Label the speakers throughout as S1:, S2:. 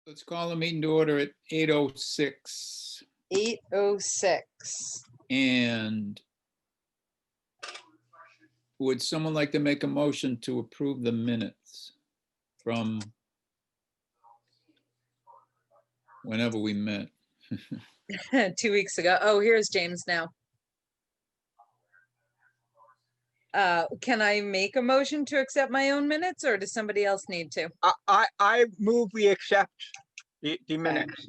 S1: Let's call the meeting to order at 8:06.
S2: 8:06.
S1: And would someone like to make a motion to approve the minutes from whenever we met?
S2: 2 weeks ago. Oh, here's James now. Can I make a motion to accept my own minutes, or does somebody else need to?
S3: I move we accept the minutes.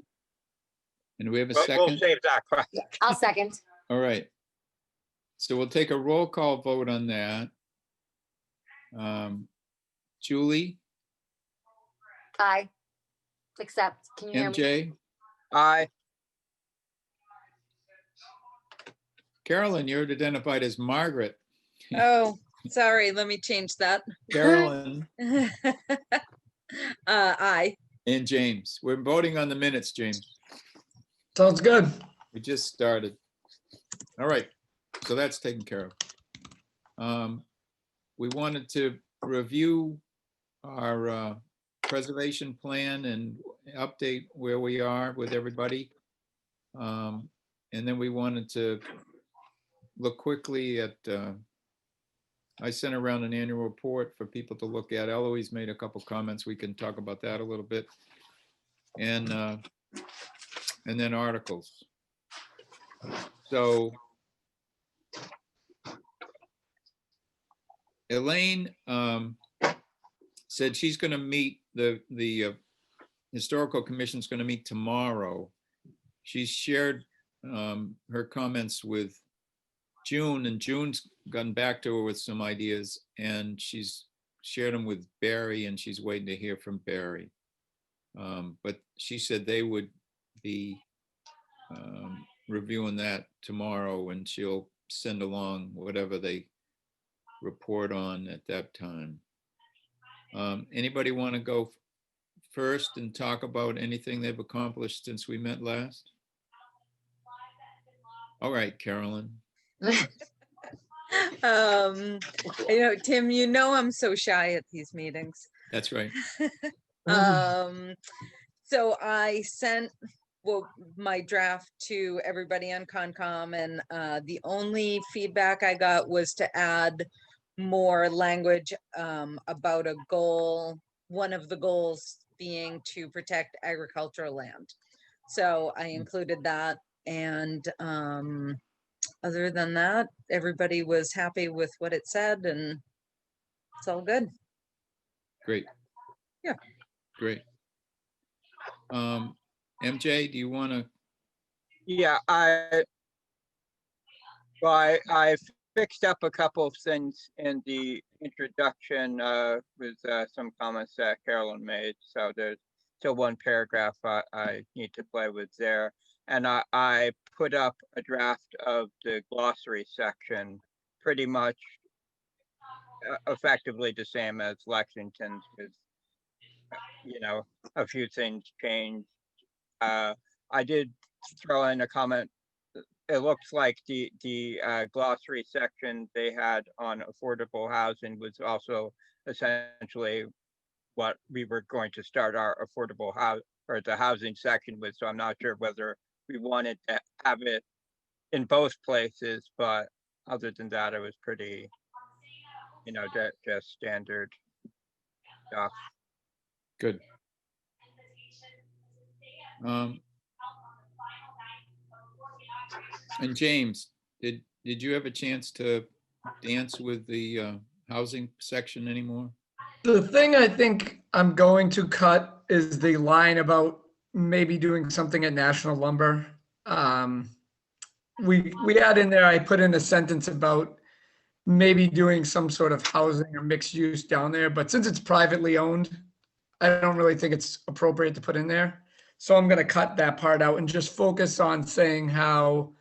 S1: And do we have a
S3: We'll
S1: second?
S3: save that question.
S4: Yeah, I'll second.
S1: All right. So we'll take a roll call vote on that. Julie,
S4: Aye. Accept. Can you hear me?
S1: MJ,
S3: Aye.
S1: Carolyn, you're identified as Margaret.
S2: Oh, sorry. Let me change that.
S1: Carolyn
S2: Aye.
S1: and James. We're voting on the minutes, James.
S5: Sounds good.
S1: We just started. All right, so that's taken care of. We wanted to review our preservation plan and update where we are with everybody. And then we wanted to look quickly at, I sent around an annual report for people to look at. Eloise made a couple comments. We can talk about that a little bit. And then articles. So Elaine said she's going to meet, the Historical Commission's going to meet tomorrow. She's shared her comments with June, and June's gotten back to her with some ideas, and she's shared them with Barry, and she's waiting to hear from Barry. But she said they would be reviewing that tomorrow, and she'll send along whatever they report on at that time. Anybody want to go first and talk about anything they've accomplished since we met last? All right, Carolyn.
S2: Tim, I'm so shy at these meetings.
S1: That's right.
S2: So I sent my draft to everybody on Concom, and the only feedback I got was to add more language about a goal, one of the goals being to protect agricultural land. So I included that, and other than that, everybody was happy with what it said, and it's all good.
S1: Great.
S2: Yeah.
S1: Great. MJ, do you want to?
S3: Yeah, I fixed up a couple of things in the introduction with some comments that Carolyn made. So there's still one paragraph I need to play with there. And I put up a draft of the glossary section, pretty much effectively the same as Lexington's, with a few things changed. I did throw in a comment. It looks like the glossary section they had on affordable housing was also essentially what we were going to start our affordable house, or the housing section with. So I'm not sure whether we wanted to have it in both places, but other than that, it was pretty, just standard stuff.
S1: Good. And James, did you have a chance to dance with the housing section anymore?
S5: The thing I think I'm going to cut is the line about maybe doing something at National Lumber. We had in there, I put in a sentence about maybe doing some sort of housing or mixed use down there, but since it's privately owned, I don't really think it's appropriate to put in there. So I'm going to cut that part out and just focus on saying how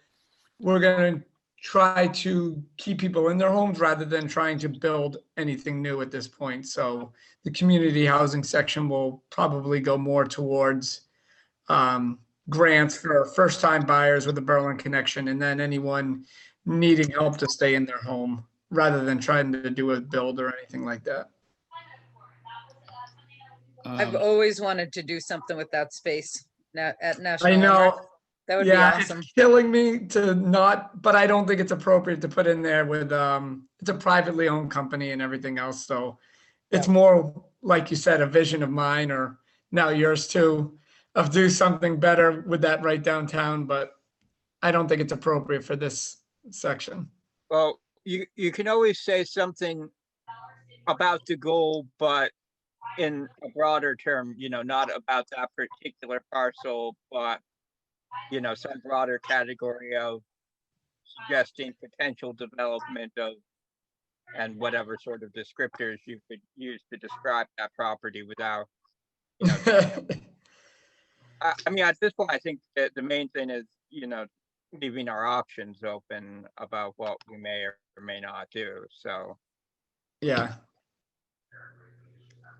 S5: we're going to try to keep people in their homes rather than trying to build anything new at this point. So the community housing section will probably go more towards grants for first-time buyers with a Berlin connection, and then anyone needing help to stay in their home rather than trying to do a build or anything like that.
S2: I've
S1: Um,
S2: always wanted to do something with that space at
S5: I
S2: National Lumber.
S5: know,
S2: That would be
S5: yeah,
S2: awesome.
S5: it's killing me to not, but I don't think it's appropriate to put in there with, it's a privately owned company and everything else, so it's
S2: Yeah.
S5: more, like you said, a vision of mine or now yours too, of do something better with that right downtown, but I don't think it's appropriate for this section.
S3: Well, you can always say something about the goal, but in a broader term, not about that particular parcel, but, some broader category of suggesting potential development of, and whatever sort of descriptors you could use to describe that property without, I mean, at this point, I think that the main thing is, leaving our options open about what we may or may not do. So,
S5: Yeah.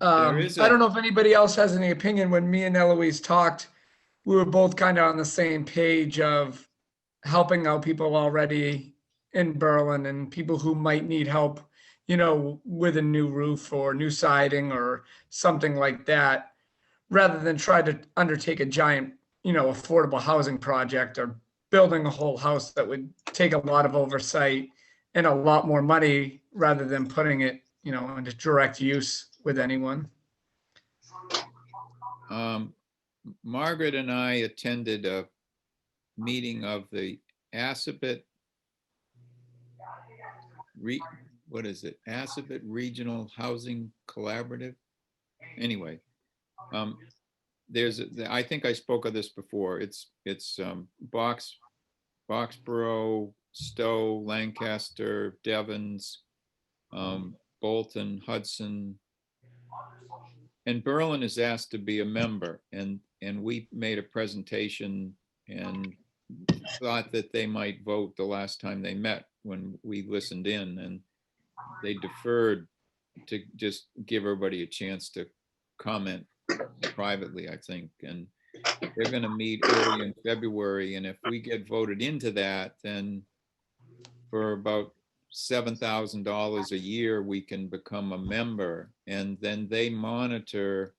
S1: There is
S5: I
S1: a-
S5: don't know if anybody else has any opinion. When me and Eloise talked, we were both kind of on the same page of helping out people already in Berlin and people who might need help, with a new roof or new siding or something like that, rather than try to undertake a giant, affordable housing project or building a whole house that would take a lot of oversight and a lot more money rather than putting it, into direct use with anyone.
S1: Margaret and I attended a meeting of the Assabet what is it? Assabet Regional Housing Collaborative. Anyway, I think I spoke of this before. It's Boxborough, Stowe, Lancaster, Devons, Bolton, Hudson, and Berlin is asked to be a member, and we made a presentation and thought that they might vote the last time they met when we listened in, and they deferred to just give everybody a chance to comment privately, I think. And they're going to meet early in February, and if we get voted into that, then for about $7,000 a year, we can become a member, and then they monitor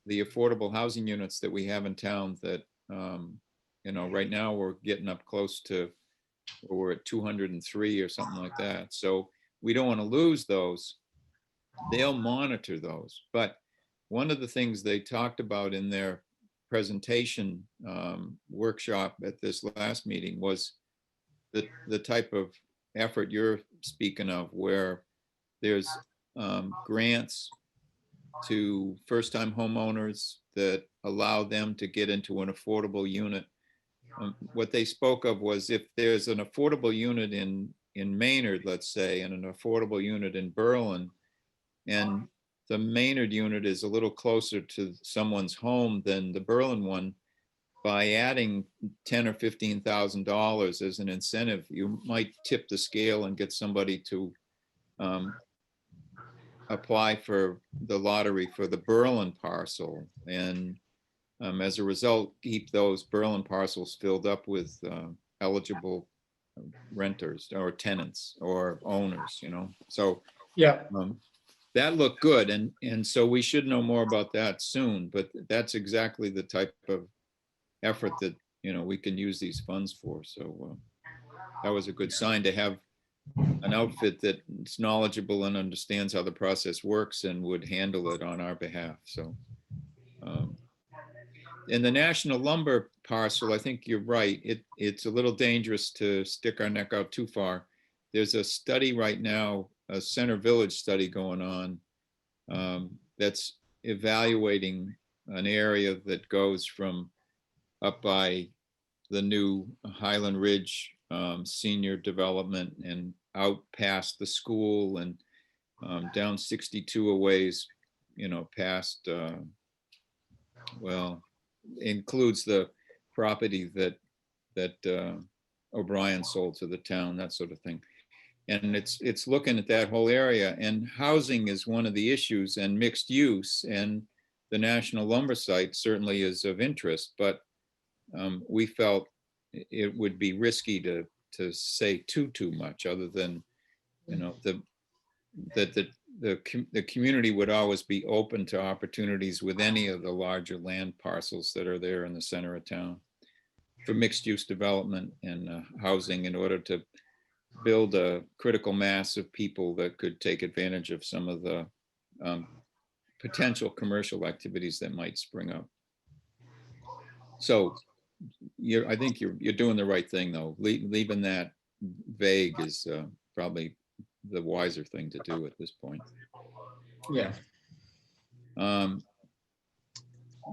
S1: the affordable housing units that we have in town that, right now we're getting up close to, we're at 203 or something like that. So we don't want to lose those. They'll monitor those. But one of the things they talked about in their presentation workshop at this last meeting was the type of effort you're speaking of, where there's grants to first-time homeowners that allow them to get into an affordable unit. What they spoke of was if there's an affordable unit in Maynard, let's say, and an affordable unit in Berlin, and the Maynard unit is a little closer to someone's home than the Berlin one, by adding $10,000 or $15,000 as an incentive, you might tip the scale and get somebody to apply for the lottery for the Berlin parcel. And as a result, keep those Berlin parcels filled up with eligible renters or tenants or owners, So
S5: Yeah.
S1: that looked good. And so we should know more about that soon, but that's exactly the type of effort that, we can use these funds for. So that was a good sign to have an outfit that's knowledgeable and understands how the process works and would handle it on our behalf. So in the National Lumber parcel, I think you're right. It's a little dangerous to stick our neck out too far. There's a study right now, a Center Village study going on that's evaluating an area that goes from up by the new Highland Ridge senior development and out past the school and down 62 a ways, past, includes the property that O'Brien sold to the town, that sort of thing. And it's looking at that whole area, and housing is one of the issues, and mixed use, and the National Lumber site certainly is of interest, but we felt it would be risky to say too much, other than, that the community would always be open to opportunities with any of the larger land parcels that are there in the center of town for mixed-use development and housing in order to build a critical mass of people that could take advantage of some of the potential commercial activities that might spring up. So I think you're doing the right thing, though. Leaving that vague is probably the wiser thing to do at this point.
S5: Yeah.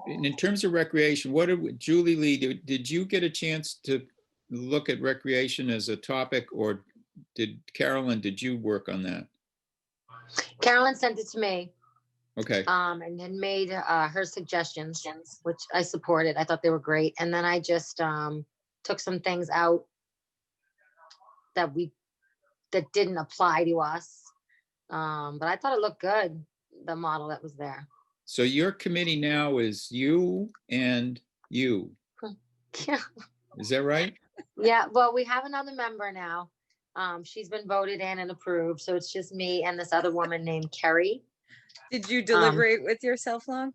S1: In terms of recreation, Julie Lee, did you get a chance to look at recreation as a topic, or Carolyn, did you work on that?
S4: Carolyn sent it to me,
S1: Okay,
S4: and had made her suggestions, which I supported. I thought they were great. And then I just took some things out that didn't apply to us. But I thought it looked good, the model that was there.
S1: so your committee now is you and you,
S4: Yeah.
S1: is that right?
S4: Yeah, well, we have another member now. She's been voted in and approved, so it's just me and this other woman named Kerry.
S2: Did you deliberate with yourself long?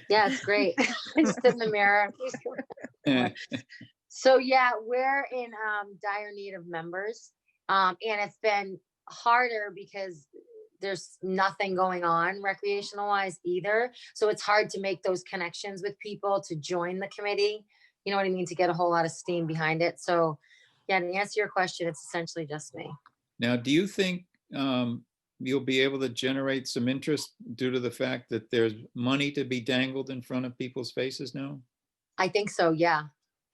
S4: Yeah, it's great. I just sit in the mirror. So yeah, we're in dire need of members. And it's been harder because there's nothing going on recreational wise either. So it's hard to make those connections with people to join the committee. You know what I mean? To get a whole lot of steam behind it. So yeah, to answer your question, it's essentially just me.
S1: Now, do you think you'll be able to generate some interest due to the fact that there's money to be dangled in front of people's faces now?
S4: I think so, yeah.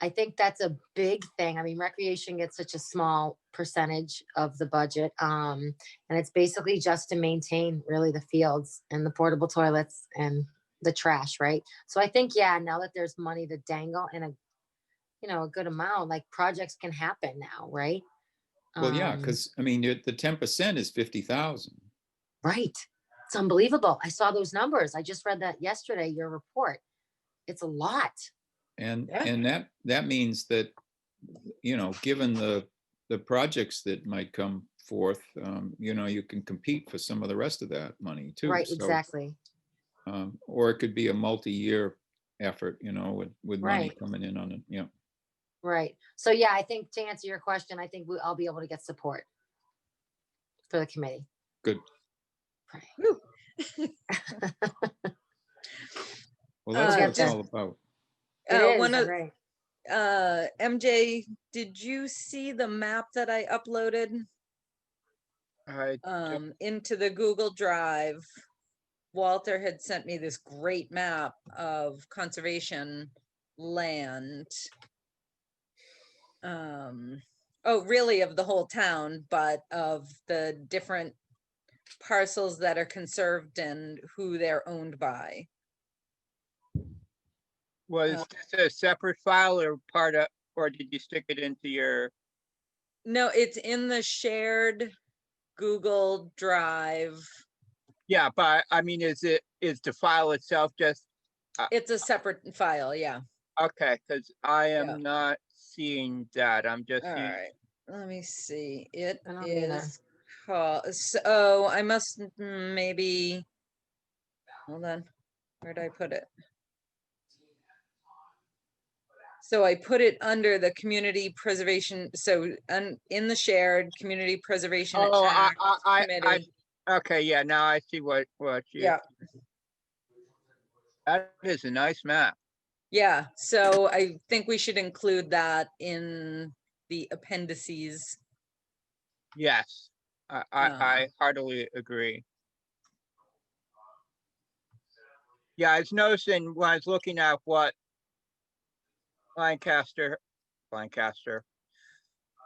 S4: I think that's a big thing. I mean, recreation gets such a small percentage of the budget. And it's basically just to maintain really the fields and the portable toilets and the trash, right? So I think, yeah, now that there's money to dangle in a good amount, like projects can happen now, right?
S1: Well, yeah, because I mean, the 10% is 50,000.
S4: Right. It's unbelievable. I saw those numbers. I just read that yesterday, your report. It's a lot.
S1: And
S2: Yeah.
S1: and that means that, given the projects that might come forth, you can compete for some of the rest of that money too.
S4: Right,
S1: So,
S4: exactly.
S1: or it could be a multi-year effort, with money
S4: Right.
S1: coming in on it. Yeah.
S4: Right. So yeah, I think to answer your question, I think I'll be able to get support for the committee.
S1: Good.
S4: Right.
S1: Well, that's
S2: Uh,
S1: what it's
S2: just-
S1: all about.
S4: It is,
S2: one of
S4: right.
S2: MJ, did you see the map that I uploaded into the Google Drive? Walter had sent me this great map of conservation land. Really of the whole town, but of the different parcels that are conserved and who they're owned by.
S3: Was this a separate file or did you stick it into your,
S2: No, it's in the shared Google Drive.
S3: yeah, but I mean, is the file itself just,
S2: It's a separate file, yeah.
S3: okay, because I
S2: Yeah.
S3: am not seeing that. I'm just
S2: All
S3: seeing,
S2: right, let me see. It
S4: I don't either.
S2: is called, so I must maybe, hold on, where'd I put it? So I put it under the community preservation, so in the shared community preservation
S3: oh,
S2: act
S3: I,
S2: committee.
S3: okay, yeah, now I see what you,
S2: Yeah,
S3: that is a nice map.
S2: yeah, so I think we should include that in the appendices.
S3: Yes, I heartily agree. Yeah, I was noticing when I was looking at what Lancaster,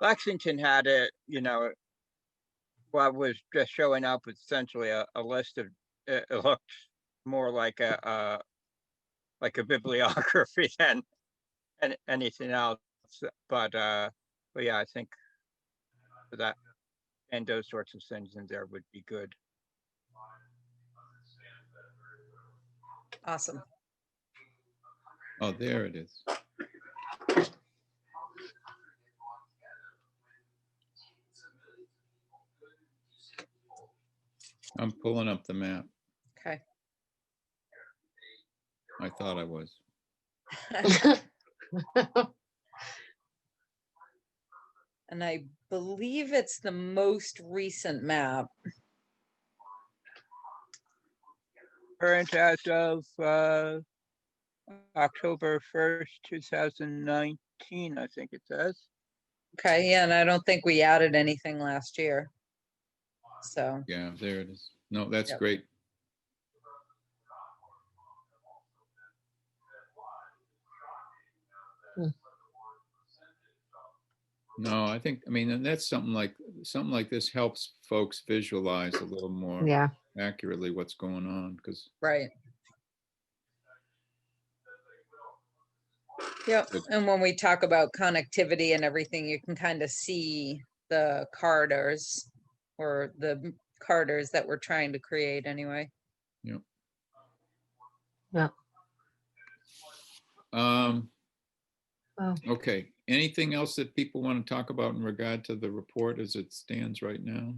S3: Lexington had it, what was just showing up was essentially a list of, it looked more like a bibliography than anything else. But yeah, I think that and those sorts of things in there would be good.
S2: Awesome.
S1: Oh, there it is. I'm pulling up the map.
S2: Okay.
S1: I thought I was.
S2: And I believe it's the most recent map.
S3: Current as of October 1st, 2019, I think it says.
S2: Okay, yeah, and I don't think we added anything last year. So,
S1: Yeah, there it is. No, that's
S2: Yep.
S1: great.
S4: Hmm.
S1: No, I think, I mean, and that's something like this helps folks visualize a little more
S4: Yeah,
S1: accurately what's going on, because
S2: right. Yep,
S1: Good.
S2: and when we talk about connectivity and everything, you can kind of see the corridors or the corridors that we're trying to create anyway.
S4: yeah.
S1: Um,
S4: Oh.
S1: okay, anything else that people want to talk about in regard to the report as it stands right now?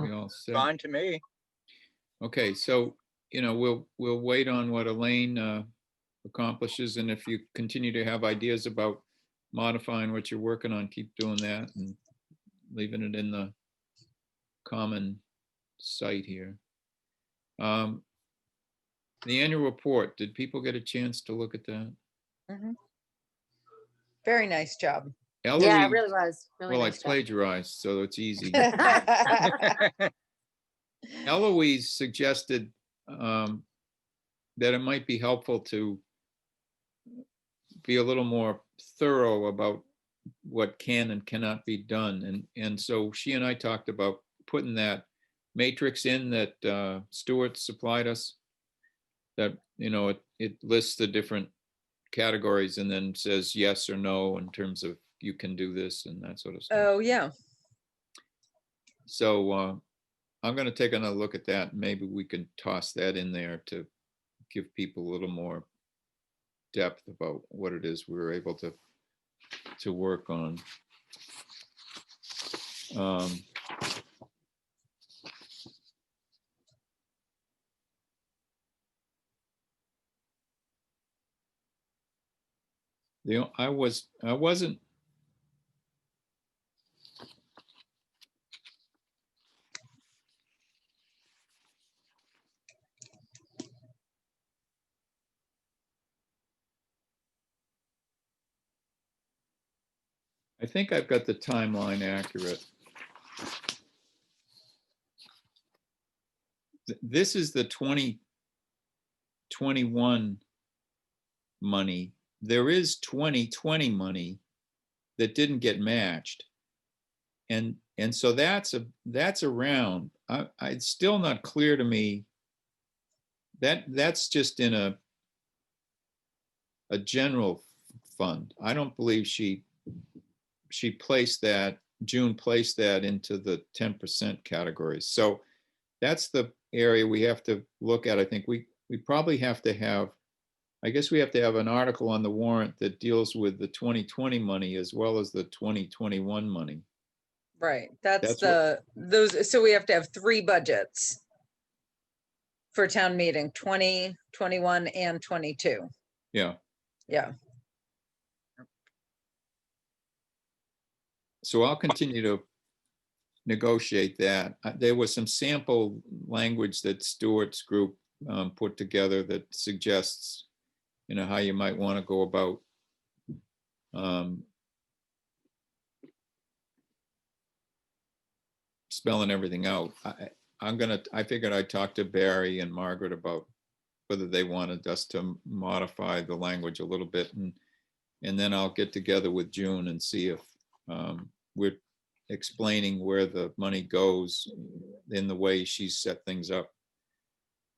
S1: We all set?
S3: Fine to me.
S1: Okay, so, we'll wait on what Elaine accomplishes, and if you continue to have ideas about modifying what you're working on, keep doing that and leaving it in the common site here. The annual report, did people get a chance to look at that?
S2: Mhm. Very nice job.
S4: Yeah, it
S1: Ellery,
S4: really was. Really
S1: well, I
S4: nice job.
S1: plagiarized, so it's easy. Eloise suggested that it might be helpful to be a little more thorough about what can and cannot be done. And so she and I talked about putting that matrix in that Stuart supplied us, that, it lists the different categories and then says yes or no in terms of you can do this and that sort of stuff.
S2: Oh, yeah.
S1: So I'm going to take another look at that. Maybe we can toss that in there to give people a little more depth about what it is we were able to work on. I wasn't. I think I've got the timeline accurate. This is the 2021 money. There is 2020 money that didn't get matched. And so that's around. It's still not clear to me that that's just in a general fund. I don't believe June placed that into the 10% categories. So that's the area we have to look at. I think we probably have to have, I guess we have to have an article on the warrant that deals with the 2020 money as well as the 2021 money.
S2: Right. That's
S1: That's
S2: those. So we have to have 3 budgets for town meeting, 20, 21, and 22.
S1: Yeah.
S2: Yeah.
S1: So I'll continue to negotiate that. There was some sample language that Stuart's group put together that suggests, how you might want to go about spelling everything out. I figured I'd talk to Barry and Margaret about whether they wanted us to modify the language a little bit, and then I'll get together with June and see if we're explaining where the money goes in the way she's set things up.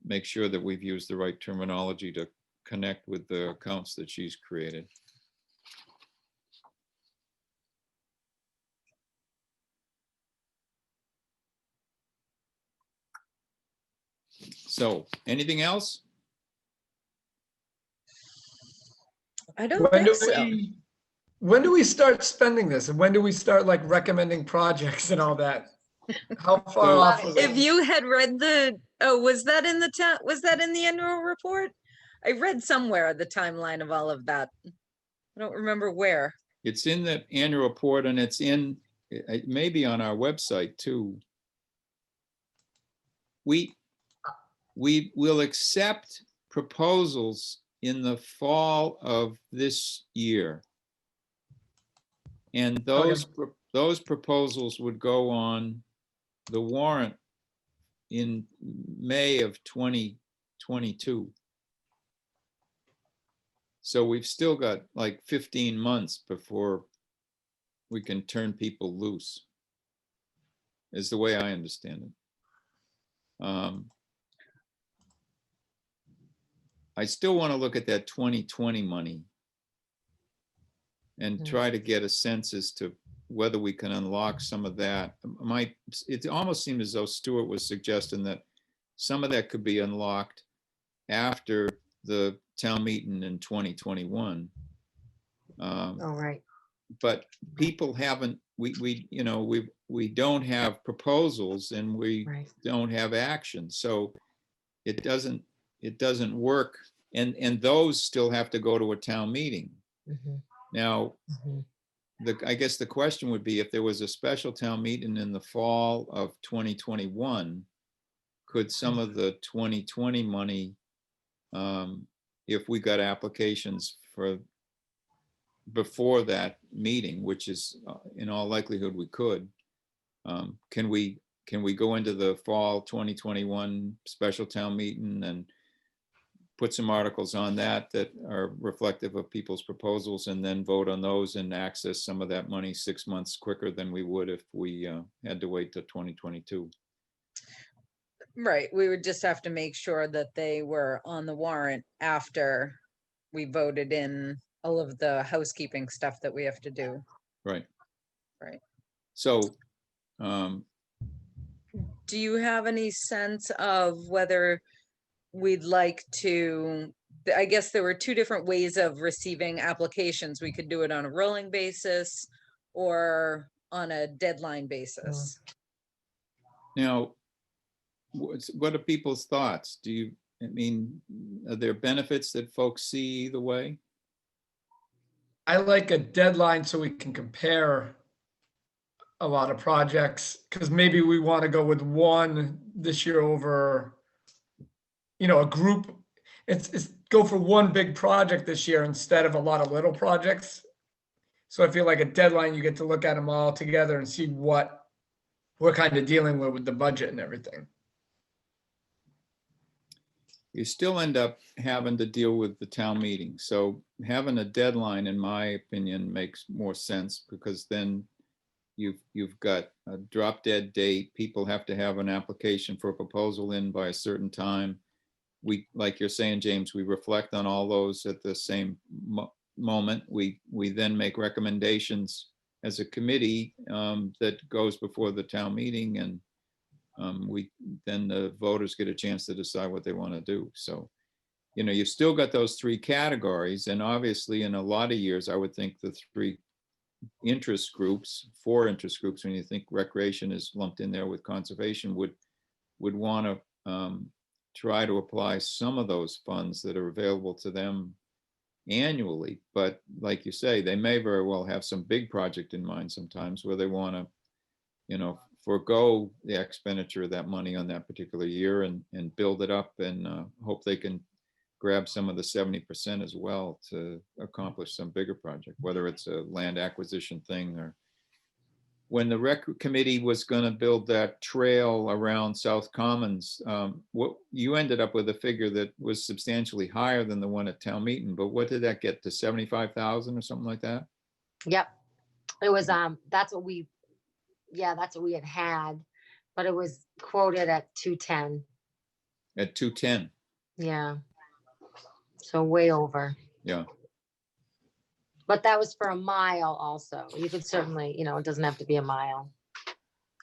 S1: Make sure that we've used the right terminology to connect with the accounts that she's created. So, anything else?
S2: I don't
S5: When
S2: think
S5: do
S2: so.
S5: when do we start spending this? And when do we start like recommending projects and all that? How far
S1: So-
S5: off? was
S2: If
S5: it?
S2: you had read was that in the was that in the annual report? I read somewhere the timeline of all of that. I don't remember where.
S1: It's in the annual report and it's in, it may be on our website too. We will accept proposals in the fall of this year. And those proposals would go on the warrant in May of 2022. So we've still got like 15 months before we can turn people loose, is the way I understand it. I still want to look at that 2020 money and try to get a sense as to whether we can unlock some of that. It almost seemed as though Stuart was suggesting that some of that could be unlocked after the town meeting in 2021.
S4: Oh, right.
S1: But people haven't, we don't have proposals and we
S4: Right.
S1: don't have action. So it doesn't work. And those still have to go to a town meeting.
S4: Mhm,
S1: Now,
S4: mhm.
S1: I guess the question would be if there was a special town meeting in the fall of 2021, could some of the 2020 money, if we got applications for before that meeting, which is in all likelihood we could, can we go into the fall 2021 special town meeting and put some articles on that are reflective of people's proposals and then vote on those and access some of that money 6 months quicker than we would if we had to wait till 2022.
S2: Right, we would just have to make sure that they were on the warrant after we voted in all of the housekeeping stuff that we have to do.
S1: Right.
S2: Right.
S1: So,
S2: Do you have any sense of whether we'd like to, I guess there were two different ways of receiving applications. We could do it on a rolling basis or on a deadline basis.
S1: now, what are people's thoughts? Are there benefits that folks see either way?
S5: I like a deadline so we can compare a lot of projects, because maybe we want to go with one this year over, a group. It's go for one big project this year instead of a lot of little projects. So I feel like a deadline, you get to look at them all together and see what we're kind of dealing with the budget and everything.
S1: You still end up having to deal with the town meeting. So having a deadline, in my opinion, makes more sense because then you've got a drop dead date. People have to have an application for a proposal in by a certain time. We, like you're saying, James, we reflect on all those at the same moment. We then make recommendations as a committee that goes before the town meeting, and then the voters get a chance to decide what they want to do. So, you've still got those three categories, and obviously in a lot of years, I would think the four interest groups, when you think recreation is lumped in there with conservation, would want to try to apply some of those funds that are available to them annually. But like you say, they may very well have some big project in mind sometimes where they want to, forego the expenditure of that money on that particular year and build it up and hope they can grab some of the 70% as well to accomplish some bigger project, whether it's a land acquisition thing or when the rec committee was going to build that trail around South Commons, what you ended up with a figure that was substantially higher than the one at town meeting, but what did that get to, 75,000 or something like that?
S4: Yep. It was, that's what we had, but it was quoted at 210.
S1: At 210.
S4: Yeah. So way over.
S1: Yeah.
S4: But that was for a mile also. You could certainly, it doesn't have to be a mile.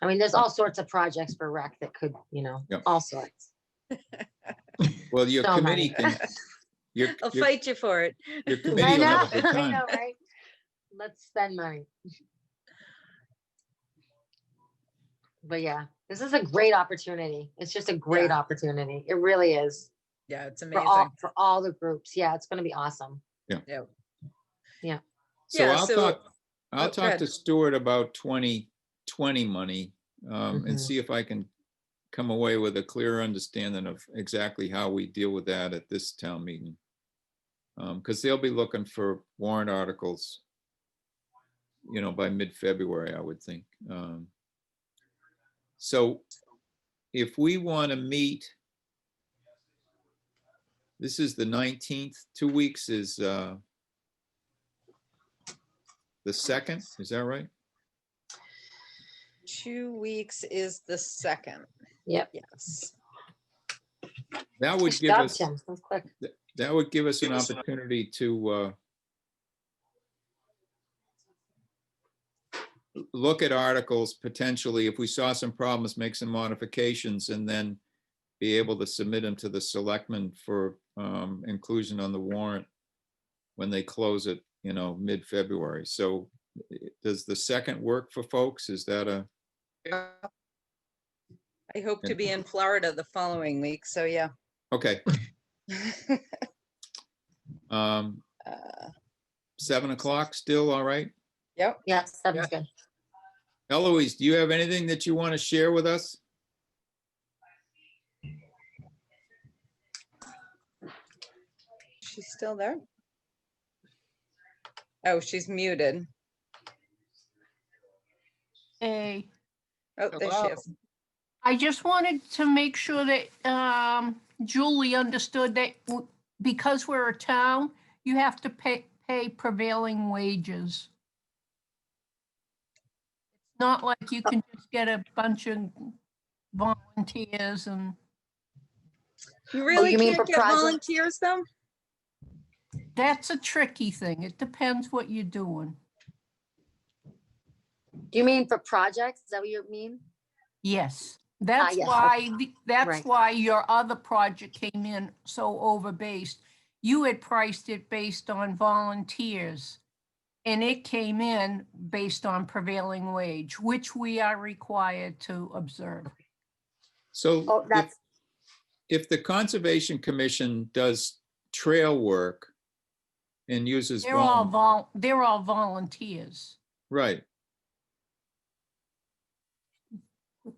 S4: I mean, there's all sorts of projects for rec that could,
S1: Yep.
S4: all sorts.
S1: Well, your
S4: So
S1: committee
S4: many.
S1: can, your
S2: Fight you for it.
S1: committee
S4: I
S1: will
S4: know,
S1: have a good
S4: I
S1: time.
S4: know, right? Let's spend money. But yeah, this is a great opportunity. It's just a great
S2: Yeah.
S4: opportunity. It really is
S2: Yeah, it's
S4: for all,
S2: amazing.
S4: for all the groups. Yeah, it's gonna be awesome.
S2: Yeah.
S1: So
S2: Yeah,
S1: I'll
S2: so-
S1: talk,
S2: oh,
S1: I'll
S2: go
S1: talk to
S2: ahead.
S1: Stuart about 2020 money and
S4: Mhm.
S1: see if I can come away with a clearer understanding of exactly how we deal with that at this town meeting. Because they'll be looking for warrant articles, you know, by mid-February, I would think. So if we want to meet, this is the 19th, 2 weeks is the 2nd, is that right?
S2: 2 weeks is the 2nd.
S4: Yep.
S2: Yes.
S1: That would
S4: Good
S1: give
S4: job,
S1: us,
S4: Tim. That was quick.
S1: that would give us an opportunity to look at articles potentially, if we saw some problems, make some modifications, and then be able to submit them to the selectmen for inclusion on the warrant when they close it, you know, mid-February. So does the 2nd work for folks? Is that a,
S3: Yeah,
S2: I hope to be in Florida the following week, so yeah.
S1: okay,
S2: Uh,
S1: 7 o'clock still all right?
S2: Yep.
S4: Yeah, seven's
S3: Yeah.
S4: good.
S1: Eloise, do you have anything that you want to share with us?
S2: She's still there? Oh, she's muted.
S6: Hey,
S2: Oh, there she
S3: Hello.
S2: is.
S6: I just wanted to make sure that Julie understood that because we're a town, you have to pay prevailing wages. It's not like you can just get a bunch of volunteers and
S2: You really
S4: you mean
S2: can't
S4: for
S2: get
S4: project-
S2: volunteers though?
S6: that's a tricky thing. It depends what you're doing.
S4: Do you mean for projects? Is that what you mean?
S6: Yes, that's
S4: yes,
S6: why, that's
S4: right.
S6: why your other project came in so overbased. You had priced it based on volunteers. And it came in based on prevailing wage, which we are required to observe.
S1: So
S4: Oh, that's,
S1: if the Conservation Commission does trail work and uses,
S6: They're all volunteers.
S1: right,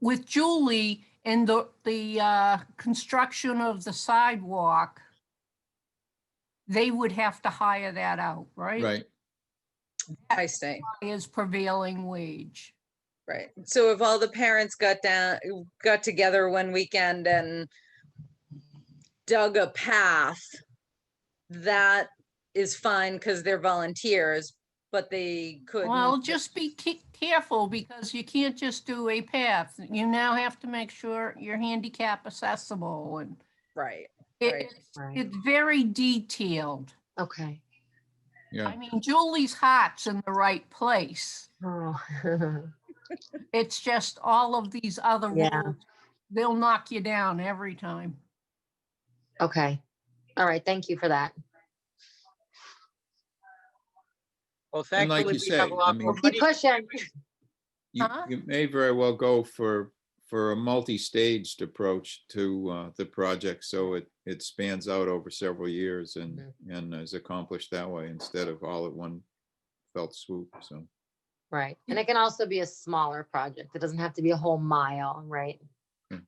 S6: With Julie and the construction of the sidewalk, they would have to hire that out, right?
S1: right.
S2: I see.
S6: Is prevailing wage.
S2: Right. So if all the parents got together one weekend and dug a path, that is fine because they're volunteers, but they could.
S6: Well, just be careful because you can't just do a path. You now have to make sure you're handicap accessible and
S2: Right.
S6: it-
S2: Right.
S6: it's,
S4: Right.
S6: it's very detailed.
S4: okay.
S1: Yeah,
S6: I mean, Julie's heart's in the right place.
S4: Oh.
S6: It's just all of these other
S4: Yeah.
S6: rules, they'll knock you down every time.
S4: Okay. All right. Thank you for that.
S3: Well,
S1: And like
S3: thankfully,
S1: you
S3: we
S1: say,
S3: have a
S1: I
S3: lot
S1: mean-
S3: more
S4: Keep
S3: money.
S4: pushing.
S6: Huh?
S1: you may very well go for a multi-staged approach to the project, so it spans out over several years and is accomplished that way instead of all at one felt swoop, so.
S4: Right. And it can also be a smaller project. It doesn't have to be a whole mile, right?
S1: Yeah.
S4: We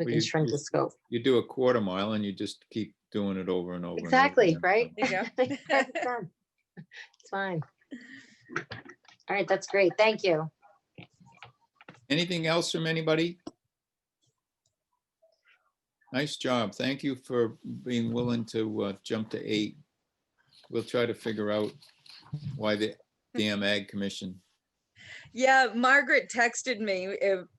S1: Well,
S4: can
S1: you-
S4: shrink
S1: you-
S4: the scope.
S1: You do a quarter mile and you just keep doing it over and over. and over
S4: Exactly,
S1: again,
S4: right?
S2: There you go.
S4: Makes perfect sense. It's fine. All right, that's great. Thank you.
S1: Anything else from anybody? Nice job. Thank you for being willing to jump to 8. We'll try to figure out why the damn Ag Commission.
S2: Yeah, Margaret texted me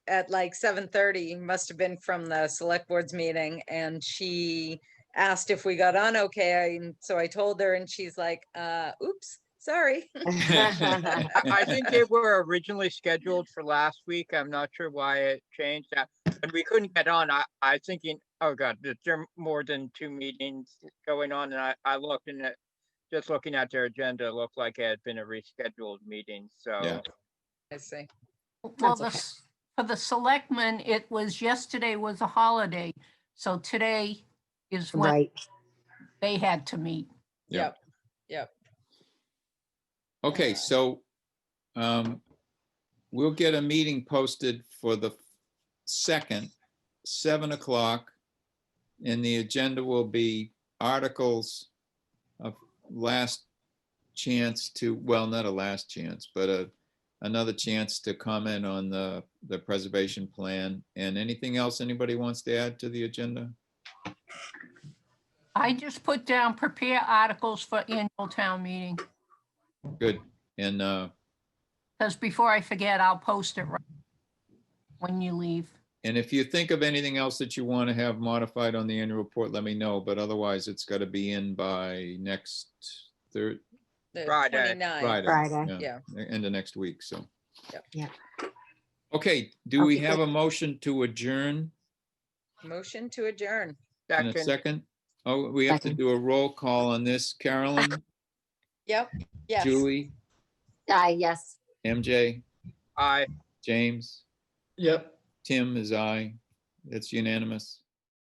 S2: at like 7:30, must have been from the select board's meeting, and she asked if we got on okay. And so I told her and she's like, oops, sorry.
S3: I think they were originally scheduled for last week. I'm not sure why it changed. And we couldn't get on. I thinking, oh God, there are more than 2 meetings going on. And I looked and just looking at their agenda, it looked like it had been a rescheduled meeting. So
S1: Yeah.
S2: I see.
S6: Well,
S4: That's okay.
S6: for for the selectmen, it was, yesterday was a holiday. So today is when
S4: Right.
S6: they had to meet.
S1: Yeah.
S2: Yep.
S1: Okay, so we'll get a meeting posted for the 2nd, 7 o'clock. And the agenda will be articles of last chance to, well, not a last chance, but another chance to comment on the preservation plan. And anything else anybody wants to add to the agenda?
S6: I just put down prepare articles for annual town meeting,
S1: Good. And
S6: because before I forget, I'll post it right when you leave.
S1: if you think of anything else that you want to have modified on the annual report, let me know. But otherwise, it's got to be in by next
S2: The
S3: Friday.
S2: 29th.
S1: Friday.
S4: Friday.
S2: Yeah.
S1: End of next week, so.
S2: Yep.
S4: Yeah.
S1: Okay, do we
S4: Okay,
S1: have
S4: good.
S1: a motion to adjourn
S2: Motion to adjourn.
S1: in a
S3: Second,
S1: second? Oh, we have to
S4: Second.
S1: do a roll call on this. Carolyn,
S2: Yep. Yes.
S1: Julie,
S4: Yes.
S1: MJ,
S3: aye.
S1: James,
S5: Yep.
S1: Tim is aye. It's unanimous.